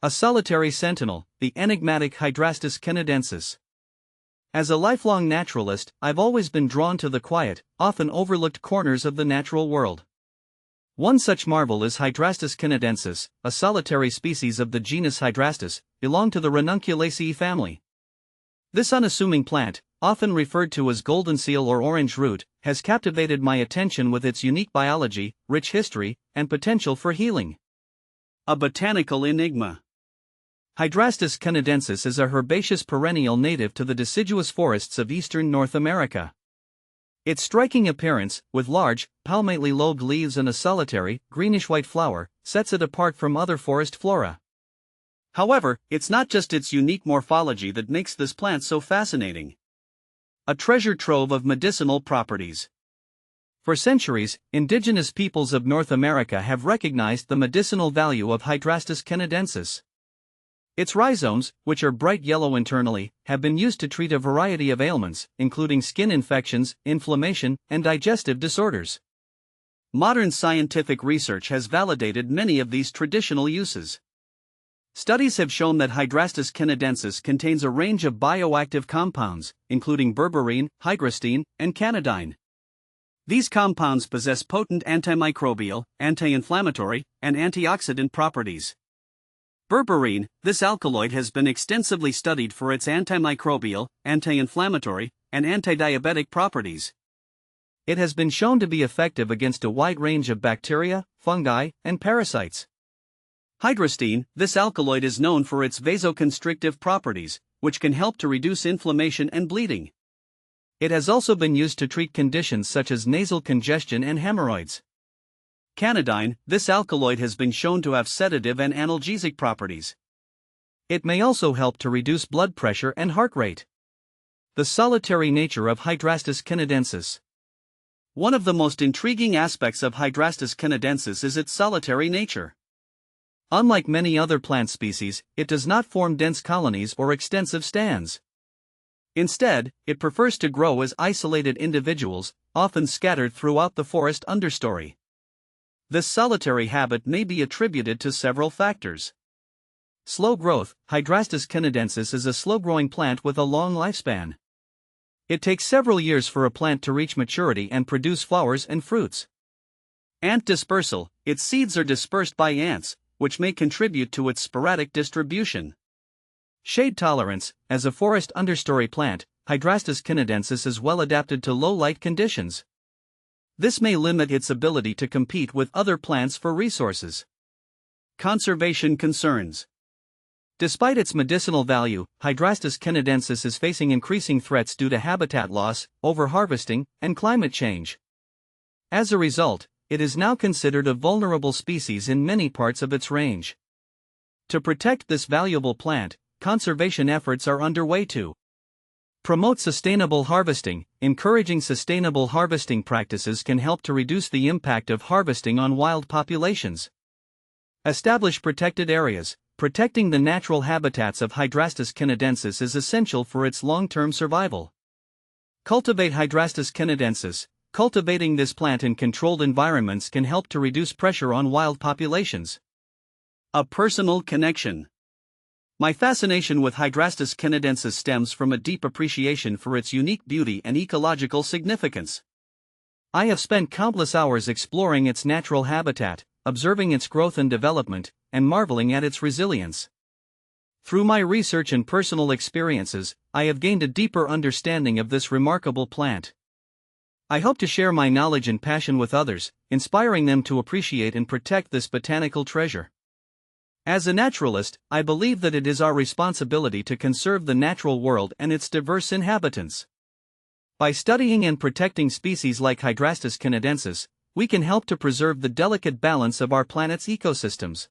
A solitary sentinel, the enigmatic Hydrastis canadensis. As a lifelong naturalist, I've always been drawn to the quiet, often overlooked corners of the natural world. One such marvel is Hydrastis canadensis, a solitary species of the genus Hydrastis, belong to the Ranunculaceae family. This unassuming plant, often referred to as golden seal or orange root, has captivated my attention with its unique biology, rich history, and potential for healing. A botanical enigma. Hydrastis canadensis is a herbaceous perennial native to the deciduous forests of eastern North America. Its striking appearance, with large, palmately lobed leaves and a solitary, greenish-white flower, sets it apart from other forest flora. However, it's not just its unique morphology that makes this plant so fascinating. A treasure trove of medicinal properties. For centuries, indigenous peoples of North America have recognized the medicinal value of Hydrastis canadensis. Its rhizomes, which are bright yellow internally, have been used to treat a variety of ailments, including skin infections, inflammation, and digestive disorders. Modern scientific research has validated many of these traditional uses. Studies have shown that Hydrastis canadensis contains a range of bioactive compounds, including berberine, hygrastine, and canadine. These compounds possess potent antimicrobial, anti-inflammatory, and antioxidant properties. Berberine, this alkaloid has been extensively studied for its antimicrobial, anti-inflammatory, and anti-diabetic properties. It has been shown to be effective against a wide range of bacteria, fungi, and parasites. Hygrastine, this alkaloid is known for its vasoconstrictive properties, which can help to reduce inflammation and bleeding. It has also been used to treat conditions such as nasal congestion and hemorrhoids. Canadine, this alkaloid has been shown to have sedative and analgesic properties. It may also help to reduce blood pressure and heart rate. The solitary nature of Hydrastis canadensis. One of the most intriguing aspects of Hydrastis canadensis is its solitary nature. Unlike many other plant species, it does not form dense colonies or extensive stands. Instead, it prefers to grow as isolated individuals, often scattered throughout the forest understory. This solitary habit may be attributed to several factors. Slow growth. Hydrastis canadensis is a slow-growing plant with a long lifespan. It takes several years for a plant to reach maturity and produce flowers and fruits. Ant dispersal. Its seeds are dispersed by ants, which may contribute to its sporadic distribution. Shade tolerance. As a forest understory plant, Hydrastis canadensis is well adapted to low-light conditions. This may limit its ability to compete with other plants for resources. Conservation concerns. Despite its medicinal value, Hydrastis canadensis is facing increasing threats due to habitat loss, overharvesting, and climate change. As a result, it is now considered a vulnerable species in many parts of its range. To protect this valuable plant, conservation efforts are underway to promote sustainable harvesting. Encouraging sustainable harvesting practices can help to reduce the impact of harvesting on wild populations. Establish protected areas. Protecting the natural habitats of Hydrastis canadensis is essential for its long-term survival. Cultivate Hydrastis canadensis. Cultivating this plant in controlled environments can help to reduce pressure on wild populations. A personal connection. My fascination with Hydrastis canadensis stems from a deep appreciation for its unique beauty and ecological significance. I have spent countless hours exploring its natural habitat, observing its growth and development, and marveling at its resilience. Through my research and personal experiences, I have gained a deeper understanding of this remarkable plant. I hope to share my knowledge and passion with others, inspiring them to appreciate and protect this botanical treasure. As a naturalist, I believe that it is our responsibility to conserve the natural world and its diverse inhabitants. By studying and protecting species like Hydrastis canadensis, we can help to preserve the delicate balance of our planet's ecosystems.